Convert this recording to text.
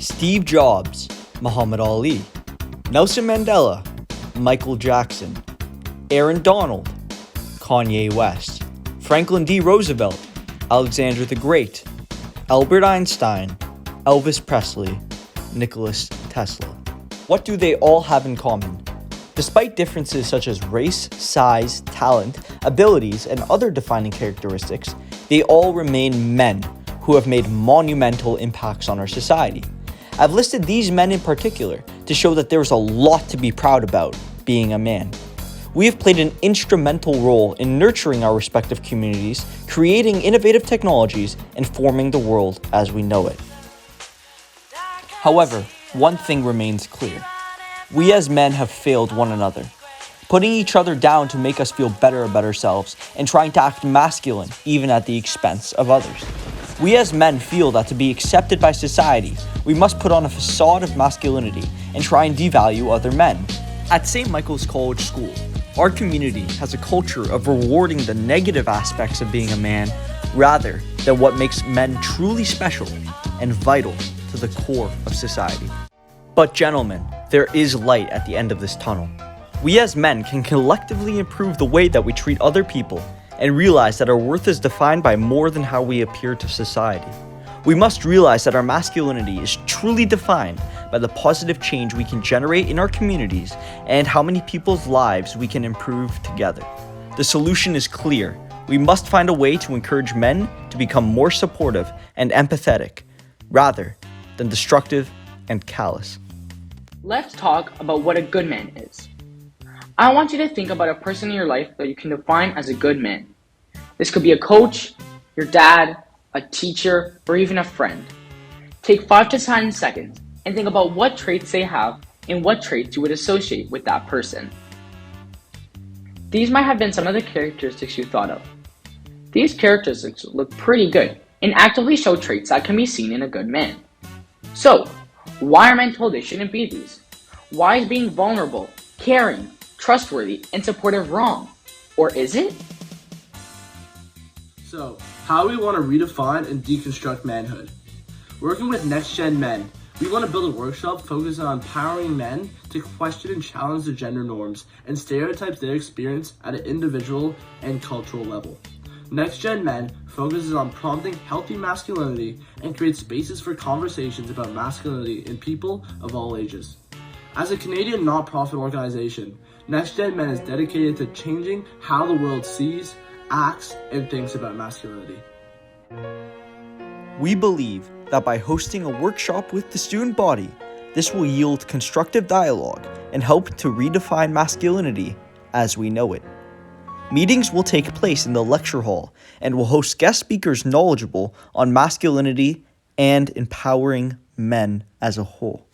Steve Jobs, Muhammad Ali, Nelson Mandela, Michael Jackson, Aaron Donald, Kanye West, Franklin D. Roosevelt, Alexander the Great, Albert Einstein, Elvis Presley, Nikola Tesla. What do they all have in common? Despite differences such as race, size, talent, abilities, and other defining characteristics, they all remain men who have made monumental impacts on our society. I've listed these men in particular to show that there's a lot to be proud about being a man. We have played an instrumental role in nurturing our respective communities, creating innovative technologies, and forming the world as we know it. However, one thing remains clear. We as men have failed one another, putting each other down to make us feel better about ourselves and trying to act masculine even at the expense of others. We as men feel that to be accepted by society, we must put on a facade of masculinity and try and devalue other men. At St. Michael's College School, our community has a culture of rewarding the negative aspects of being a man rather than what makes men truly special and vital to the core of society. But gentlemen, there is light at the end of this tunnel. We as men can collectively improve the way that we treat other people and realize that our worth is defined by more than how we appear to society. We must realize that our masculinity is truly defined by the positive change we can generate in our communities and how many people's lives we can improve together. The solution is clear. We must find a way to encourage men to become more supportive and empathetic, rather than destructive and callous. Let's talk about what a good man is. I want you to think about a person in your life that you can define as a good man. This could be a coach, your dad, a teacher, or even a friend. Take 5 to 10 seconds and think about what traits they have and what traits you would associate with that person. These might have been some of the characteristics you thought of. These characteristics look pretty good and actively show traits that can be seen in a good man. So, why are men told they shouldn't be these? Why is being vulnerable, caring, trustworthy, and supportive wrong? Or is it? So, how do we want to redefine and deconstruct manhood? Working with Next Gen Men, we want to build a workshop focused on empowering men to question and challenge the gender norms and stereotypes they experience at an individual and cultural level. Next Gen Men focuses on prompting healthy masculinity and creates spaces for conversations about masculinity in people of all ages. As a Canadian not-profit organization, Next Gen Men is dedicated to changing how the world sees, acts, and thinks about masculinity. We believe that by hosting a workshop with the student body, this will yield constructive dialogue and help to redefine masculinity as we know it. Meetings will take place in the lecture hall and will host guest speakers knowledgeable on masculinity and empowering men as a whole.